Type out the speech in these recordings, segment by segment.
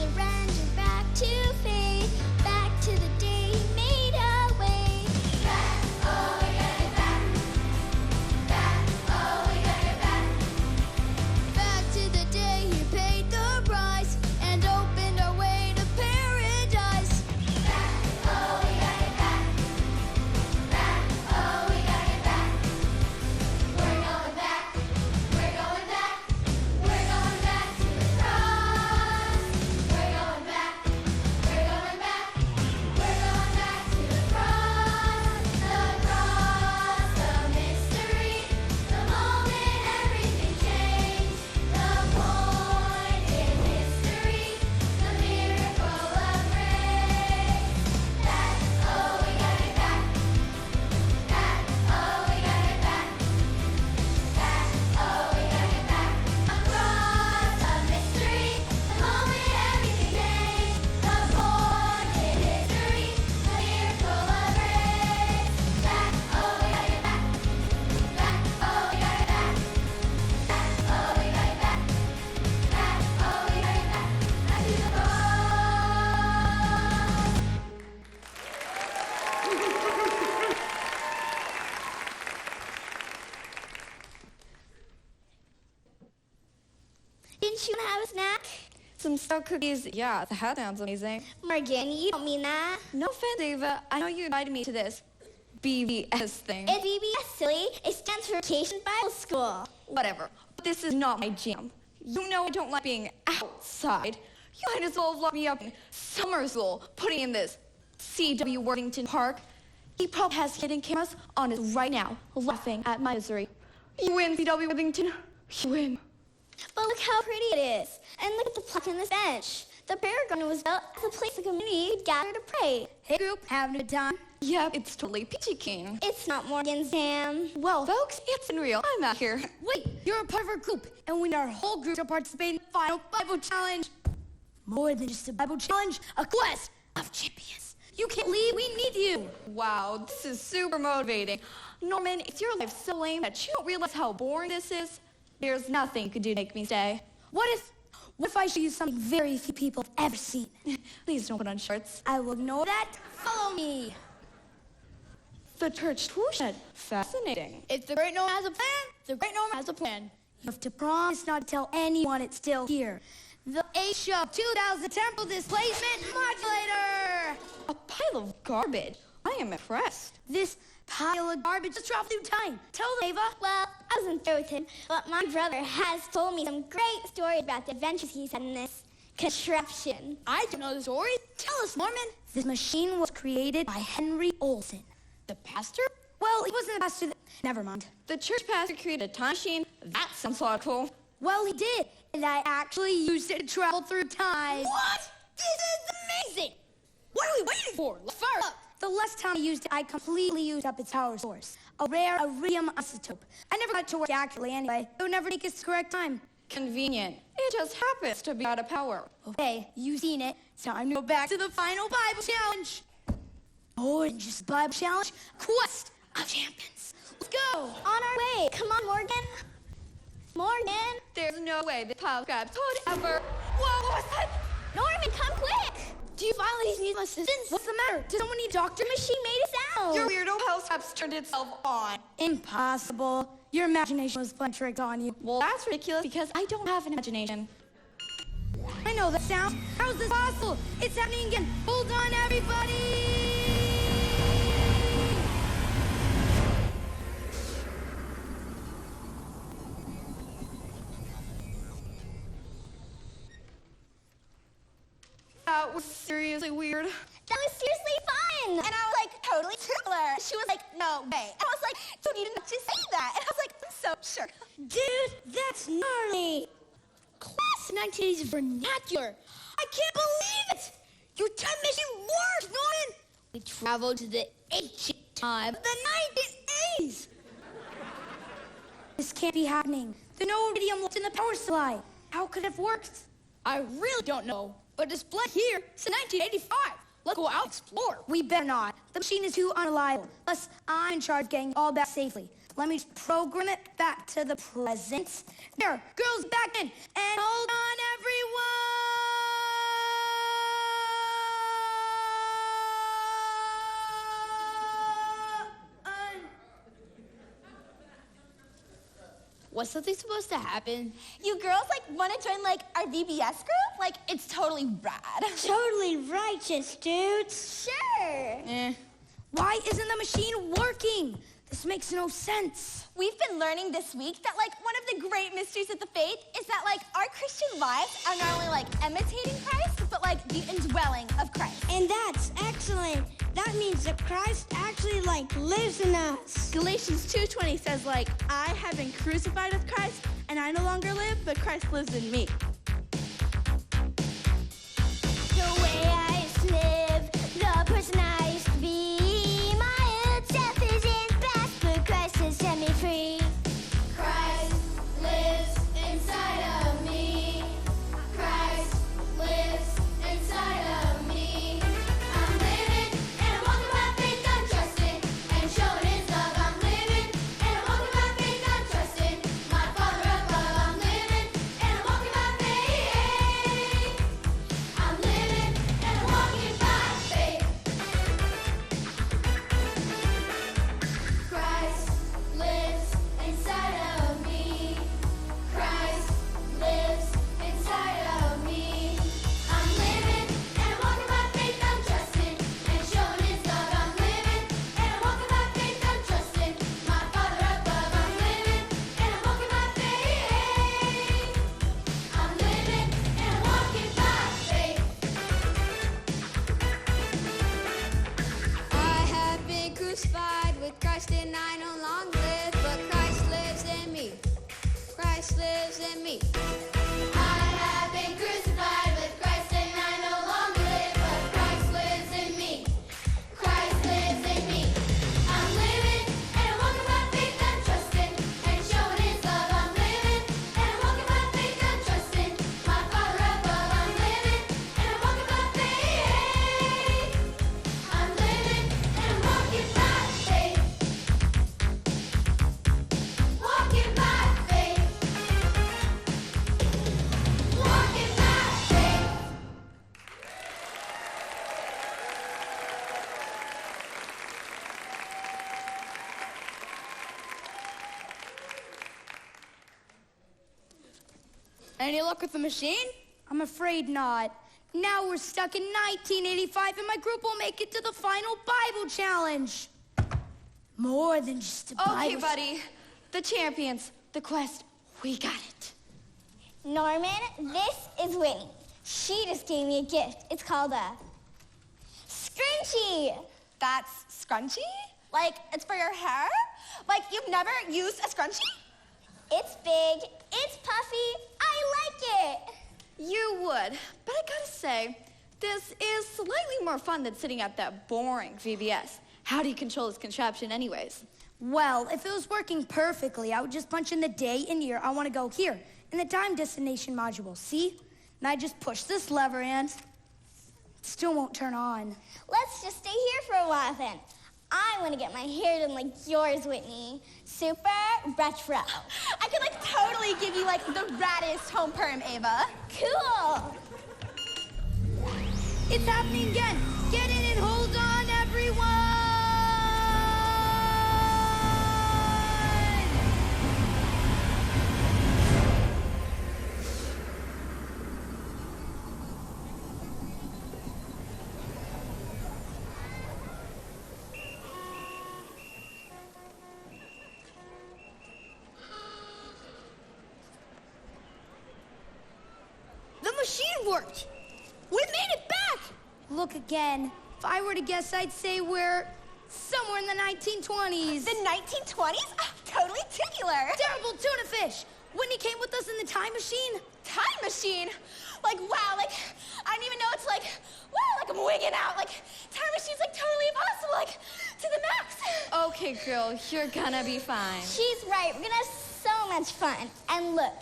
surrender back to faith, back to the day he made a way. Back, oh, we gotta get back. Back, oh, we gotta get back. Back to the day he paid the price and opened our way to paradise. Back, oh, we gotta get back. Back, oh, we gotta get back. We're going back. We're going back. We're going back to the cross. We're going back. We're going back. We're going back to the cross. The cross, the mystery, the moment everything changed. The point in history, the miracle of grace. Back, oh, we gotta get back. Back, oh, we gotta get back. Back, oh, we gotta get back. The cross, the mystery, the moment everything changed. The point in history, the miracle of grace. Back, oh, we gotta get back. Back, oh, we gotta get back. Back, oh, we gotta get back. Back, oh, we gotta get back. Back to the cross. Didn't you have a snack? Some stout cookies. Yeah, that sounds amazing. Morgan, you don't mean that. No offense, Ava. I know you invited me to this BBS thing. It's VBS, silly. It stands for Vacation Bible School. Whatever. But this is not my jam. You know I don't like being outside. You might as well have locked me up in summer school, putting in this C.W. Worthington Park. He probably has hidden cameras on us right now, laughing at my misery. You win, C.W. Worthington. You win. But look how pretty it is. And look at the plaque on this bench. The prayer garden was built as a place the community could gather to pray. Hey group, having a good time? Yep, it's totally peachy keen. It's not Morgan's jam. Well, folks, it's unreal. I'm out here. Wait, you're a part of our group, and we need our whole group to participate in the final Bible challenge. More than just a Bible challenge, a quest of champions. You can't leave, we need you. Wow, this is super motivating. Norman, is your life so lame that you don't realize how boring this is? There's nothing you could do to make me stay. What if I show you something very few people have ever seen? Please don't put on shorts. I will ignore that. Follow me. The church tool shed. Fascinating. If the great Norman has a plan, the great Norman has a plan. You have to promise not to tell anyone it's still here. The A-Shop 2000 Temple Displacement Modulator! A pile of garbage. I am impressed. This pile of garbage just traveled through time. Tell them, Ava. Well, I wasn't there with him, but my brother has told me some great stories about the adventures he's had in this contraption. I don't know the story. Tell us, Norman. This machine was created by Henry Olson. The pastor? Well, he wasn't the pastor. Never mind. The church pastor created a time machine? That sounds logical. Well, he did. And I actually used it to travel through time. What? This is amazing. What are we waiting for? Let's fire it up. The last time I used it, I completely used up its power source. A rare iridium isotope. I never got it to work accurately anyway. It would never take its correct time. Convenient. It just happens to be out of power. Okay, you've seen it. Time to go back to the final Bible challenge. More than just Bible challenge, quest of champions. Let's go. On our way. Come on, Morgan. Morgan. There's no way the pile of crabs could ever. Whoa, what was that? Norman, come quick. Do you finally need my assistance? What's the matter? Does someone need a doctor? The machine made a sound. Your weirdo house traps turned itself on. Impossible. Your imagination was playing tricks on you. Well, that's ridiculous because I don't have an imagination. I know that sound. How's this possible? It's happening again. Hold on, everybody. That was seriously weird. That was seriously fun. And I was like, totally thriller. She was like, no way. And I was like, dude, you didn't just say that. And I was like, I'm so sure. Dude, that's gnarly. Class of 1980s vernacular. I can't believe it. Your time machine worked, Norman. We traveled to the ancient time of the 1980s. This can't be happening. There's no iridium left in the power supply. How could it have worked? I really don't know. But it's blank here since 1985. Let's go out and explore. We better not. The machine is too unreliable. Plus, I'm in charge of getting it all back safely. Let me just program it back to the present. There, girls back in. And hold on, everyone! Was something supposed to happen? You girls, like, want to join, like, our VBS group? Like, it's totally rad. Totally righteous, dudes. Sure. Why isn't the machine working? This makes no sense. We've been learning this week that, like, one of the great mysteries of the faith is that, like, our Christian lives are not only, like, imitating Christ, but, like, the indwelling of Christ. And that's excellent. That means that Christ actually, like, lives in us. Galatians 2:20 says, like, I have been crucified with Christ, and I no longer live, but Christ lives in me. The way I used to live, the person I used to be, my old self is in the past, but Christ has set me free. Christ lives inside of me. Christ lives inside of me. I'm living and I'm walking by faith, I'm trusting and showing His love. I'm living and I'm walking by faith, I'm trusting my Father above. I'm living and I'm walking by faith. I'm living and I'm walking by faith. Christ lives inside of me. Christ lives inside of me. I'm living and I'm walking by faith, I'm trusting and showing His love. I'm living and I'm walking by faith, I'm trusting my Father above. I'm living and I'm walking by faith. I'm living and I'm walking by faith. I have been crucified with Christ and I no longer live, but Christ lives in me. Christ lives in me. I have been crucified with Christ and I no longer live, but Christ lives in me. Christ lives in me. I'm living and I'm walking by faith, I'm trusting and showing His love. I'm living and I'm walking by faith, I'm trusting my Father above. I'm living and I'm walking by faith. I'm living and I'm walking by faith. Walking by faith. Walking by faith. Any luck with the machine? I'm afraid not. Now we're stuck in 1985 and my group will make it to the final Bible challenge. More than just a Okay, Bible. buddy. The champions, the quest, we got it. Norman, this is Whitney. She just gave me a gift. It's called a scrunchie. That's scrunchie? Like, it's for your hair? Like, you've never used a scrunchie? It's big, it's puffy, I like it. You would, but I gotta say, this is slightly more fun than sitting at that boring VBS. How do you control this contraption anyways? Well, if it was working perfectly, I would just punch in the day and year I want to go here in the time destination module. See? And I just push this lever and it still won't turn on. Let's just stay here for a while then. I want to get my hair done like yours, Whitney. Super retro. I could like totally give you like the raddest home perm, Ava. Cool. It's happening again. Get in and hold on, everyone. The machine worked. We made it back. Look again. If I were to guess, I'd say we're somewhere in the 1920s. The 1920s? Oh, totally titular. Terrible tuna fish. Whitney came with us in the time machine. Time machine? Like, wow, like, I don't even know it's like, wow, like I'm wigging out. Like, time machine's like totally impossible, like, to the max. Okay, girl, you're gonna be fine. She's right. We're gonna have so much fun. And look,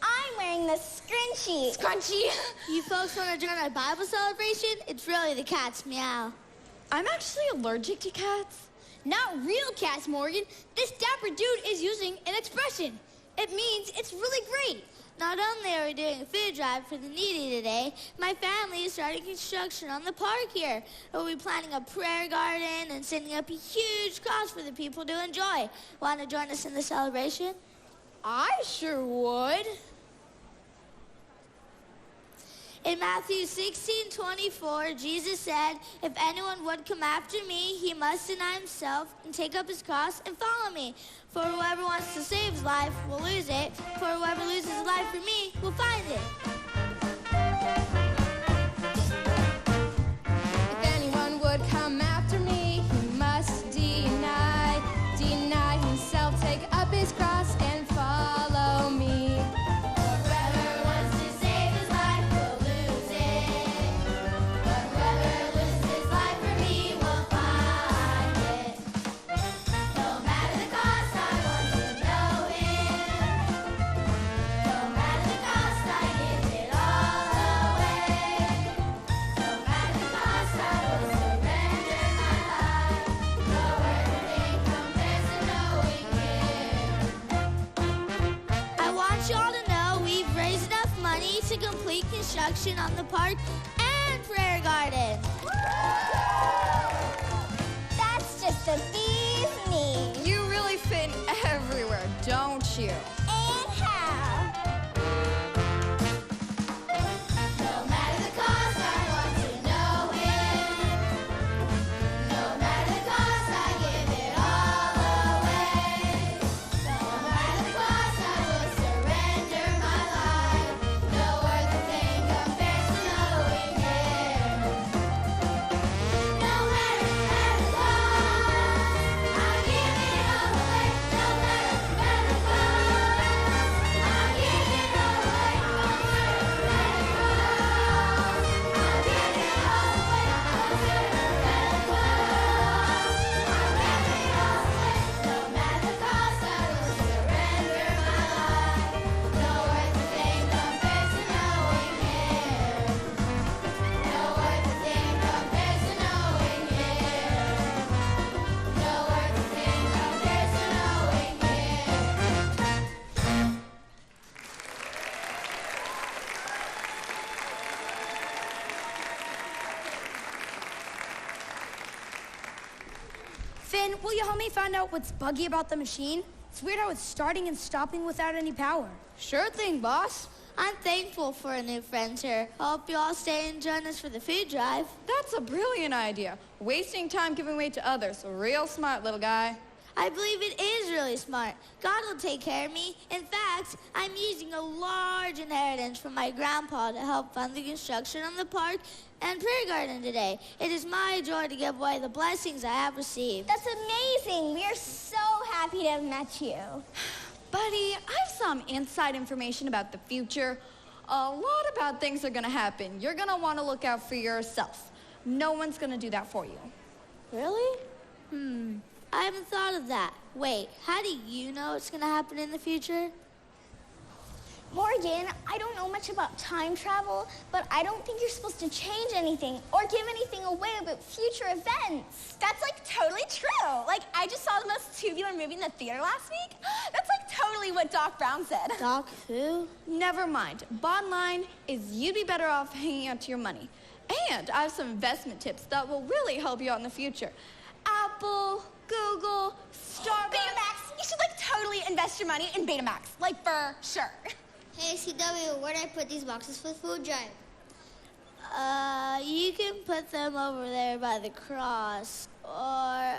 I'm wearing this scrunchie. Scrunchy. You folks want to join our Bible celebration? It's really the cat's meow. I'm actually allergic to cats. Not real cats, Morgan. This dapper dude is using an expression. It means it's really great. Not only are we doing a food drive for the needy today, my family is starting construction on the park here. We'll be planting a prayer garden and setting up a huge cross for the people to enjoy. Want to join us in the celebration? I sure would. In Matthew 16:24, Jesus said, "If anyone would come after me, he must deny himself and take up his cross and follow me. For whoever wants to save his life will lose it. For whoever loses his life for me will find it." If anyone would come after me, he must deny himself, take up his cross and follow me. Whoever wants to save his life will lose it. But whoever loses his life for me will find it. No matter the cost, I want to know him. No matter the cost, I give it all away. No matter the cost, I will surrender my life. No worth a thing compares to knowing him. I want you all to know we've raised enough money to complete construction on the park and prayer garden. That's just a bee's knee. You really fit everywhere, don't you? And how? No matter the cost, I want to know him. No matter the cost, I give it all away. No matter the cost, I will surrender my life. No worth a thing compares to knowing him. No matter the cost, I give it all away. No matter the cost, I give it all away. No matter the cost, I give it all away. No matter the cost, I will surrender my life. No worth a thing compares to knowing him. No worth a thing compares to knowing him. No worth a thing compares to knowing him. Finn, will you help me find out what's buggy about the machine? It's weird how it's starting and stopping without any power. Sure thing, boss. I'm thankful for a new friend here. Hope you all stay and join us for the food drive. That's a brilliant idea. Wasting time giving way to others. Real smart, little guy. I believe it is really smart. God will take care of me. In fact, I'm using a large inheritance from my grandpa to help fund the construction on the park and prayer garden today. It is my joy to give away the blessings I have received. That's amazing. We are so happy to have met you. Buddy, I have some inside information about the future. A lot of bad things are gonna happen. You're gonna wanna look out for yourself. No one's gonna do that for you. Really? I haven't thought of that. Wait, how do you know it's going to happen in the future? Morgan, I don't know much about time travel, but I don't think you're supposed to change anything or give anything away about future events. That's like totally true. Like, I just saw the most tubular movie in the theater last week. That's like totally what Doc Brown said. Doc who? Never mind. Bottom line is you'd be better off hanging on to your money. And I have some investment tips that will really help you out in the future. Apple, Google, Starbucks. Betamax. You should like totally invest your money in Betamax. Like, for sure. Hey, CW, where did I put these boxes for the food drive? You can put them over there by the cross. Or,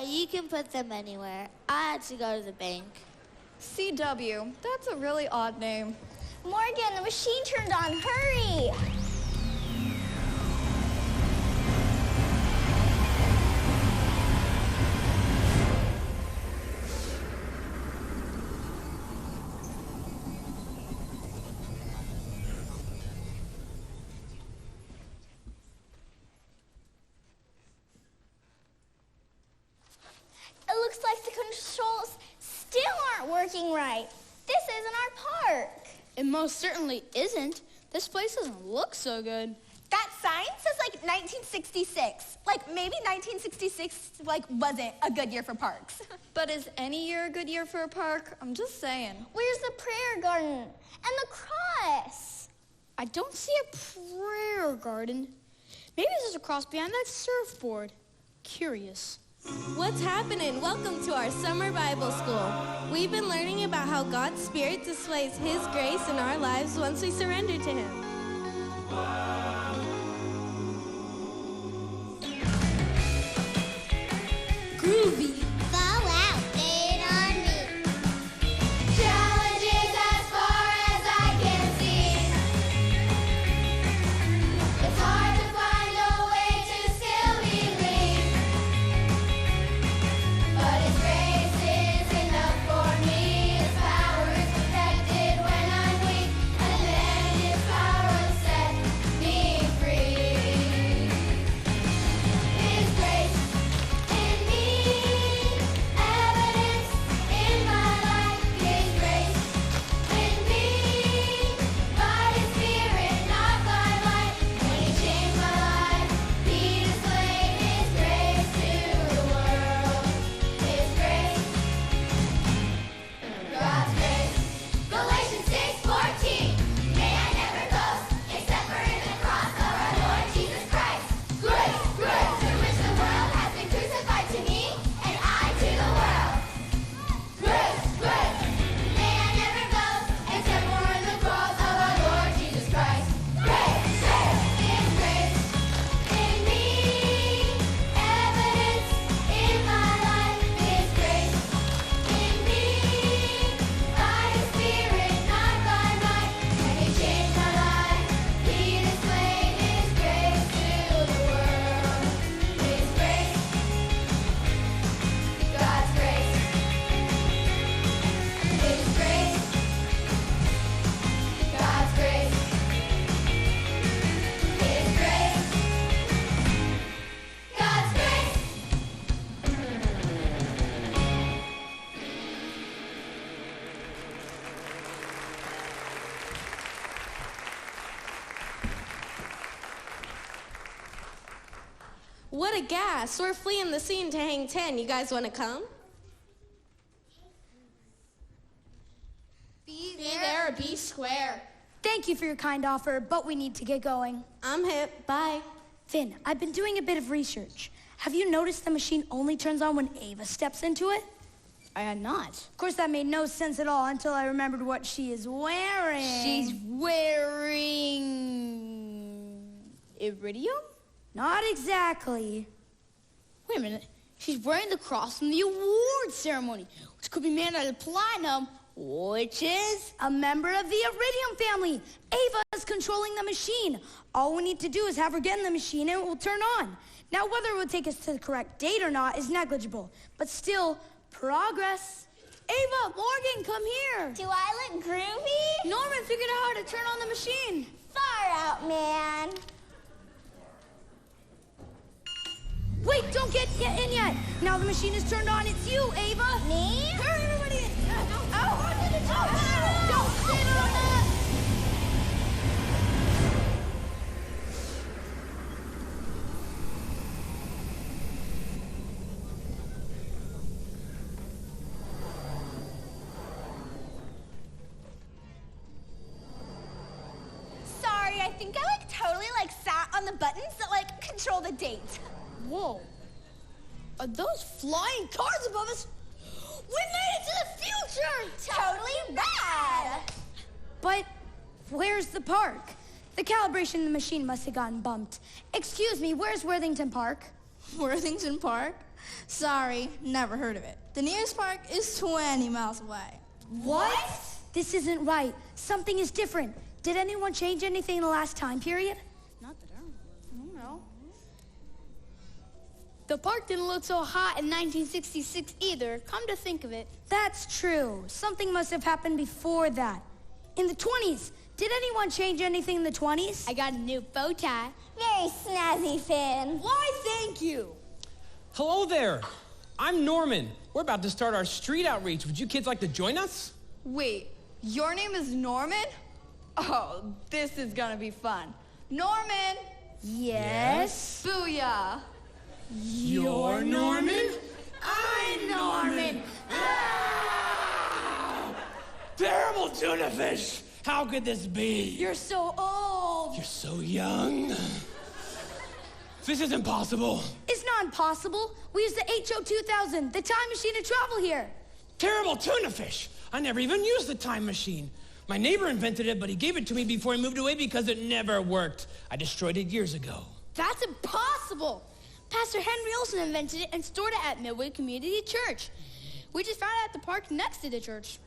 you can put them anywhere. I had to go to the bank. CW, that's a really odd name. Morgan, the machine turned on. Hurry! It looks like the controls still aren't working right. This isn't our park. It most certainly isn't. This place doesn't look so good. That sign says like 1966. Like, maybe 1966 like wasn't a good year for parks. But is any year a good year for a park? I'm just saying. Where's the prayer garden and the cross? I don't see a prayer garden. Maybe there's a cross behind that surfboard. Curious. What's happening? Welcome to our summer Bible school. We've been learning about how God's Spirit displays His grace in our lives once we surrender to Him. Groovy. Fall out, lay it on me. Challenges as far as I can see. It's hard to find a way to still believe, but His grace is enough for me. His power is perfected when I'm weak, and then His power will set me free. His grace in me, evidence in my life. His grace in me, by His Spirit, not by might. When He changed my life, He displayed His grace to the world. His grace, God's grace. Galatians 6:14. May I never boast except for in the cross of our Lord Jesus Christ. Grace, grace, through which the world has been crucified to me, and I to the world. Grace, grace. May I never boast except for in the cross of our Lord Jesus Christ. Grace, grace, His grace in me, evidence in my life. His grace in me, by His Spirit, not by might. When He changed my life, He displayed His grace to the world. His grace, God's grace. His grace, God's grace. His grace, God's grace. What a gas! We're fleeing the scene to hang 10. You guys want to come? Be there or be square. Thank you for your kind offer, but we need to get going. I'm hip. Bye. Finn, I've been doing a bit of research. Have you noticed the machine only turns on when Ava steps into it? I had not. Of course, that made no sense at all until I remembered what she is wearing. She's wearing iridium? Not exactly. Wait a minute. She's wearing the cross from the award ceremony, which could be made out of platinum, which is... A member of the Iridium family. Ava is controlling the machine. All we need to do is have her get in the machine and it will turn on. Now, whether it would take us to the correct date or not is negligible, but still, progress. Ava, Morgan, come here. Do I look groovy? Norman figured out how to turn on the machine. Far out, man. Wait, don't get in yet. Now the machine is turned on. It's you, Ava. Me? Hurry, everybody. Onto the top. Don't stand on that. Sorry, I think I totally sat on the buttons that control the date. Whoa. Are those flying cars above us? We made it to the future! Totally rad. But where's the park? The calibration in the machine must have gotten bumped. Excuse me, where's Worthington Park? Worthington Park? Sorry, never heard of it. The nearest park is 20 miles away. What? This isn't right. Something is different. Did anyone change anything in the last time period? Not that I don't know. The park didn't look so hot in 1966 either, come to think of it. That's true. Something must have happened before that. In the 20s. Did anyone change anything in the 20s? I got a new bow tie. Very snazzy, Finn. Why, thank you. Hello there. I'm Norman. We're about to start our street outreach. Would you kids like to join us? Wait, your name is Norman? Oh, this is gonna be fun. Norman! Yes? Booyah! You're Norman? I'm Norman. Terrible tuna fish. How could this be? You're so old. You're so young. This isn't possible. It's not not impossible. We use the HO2000, the time machine, to travel here. Terrible tuna fish. I never even used the time machine. My neighbor invented it, but he gave it to me before he moved away because it never worked. I destroyed it years ago. That's impossible. Pastor Henry Olson invented it and stored it at Midway Community Church. We just found it at the park next to the church.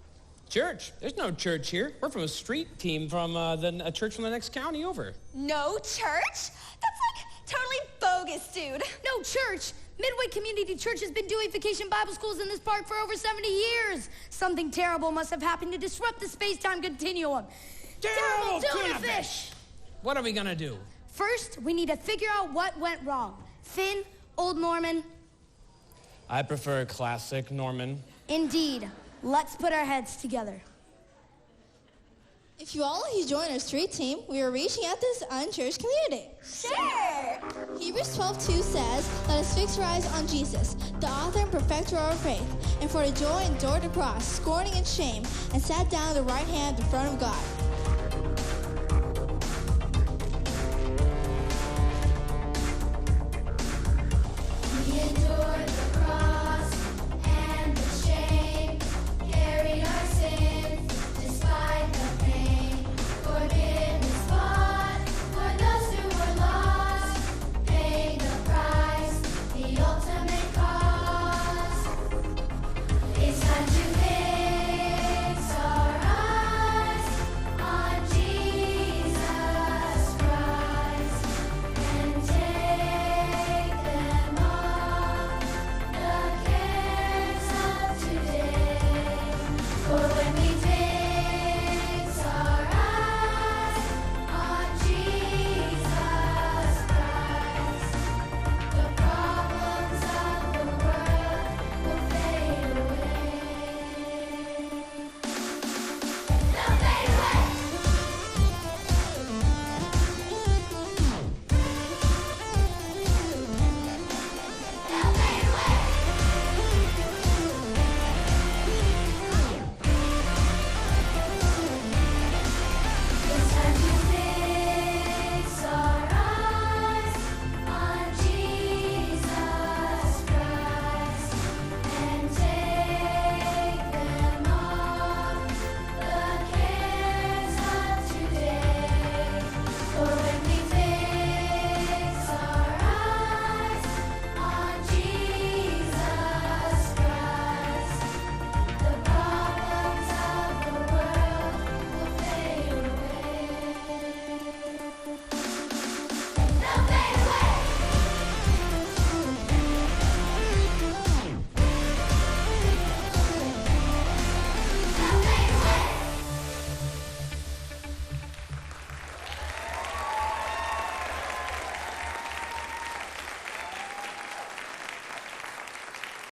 Church? There's no church here. We're from a street team from a church from the next county over. No church? That's like totally bogus, dude. No church. Midway Community Church has been doing vacation Bible schools in this park for over 70 years. Something terrible must have happened to disrupt the space-time continuum. Terrible tuna fish! What are we gonna do? First, we need to figure out what went wrong. Finn, Old Norman. I prefer classic Norman. Indeed. Let's put our heads together. If you all like to join our street team, we are reaching out to this unchurched community. Sure. Hebrews 12:2 says, "Let us fix our eyes on Jesus, the author and perfecter of our faith, and for the joy endured the cross, scorning its shame, and sat down at the right hand of the throne of God."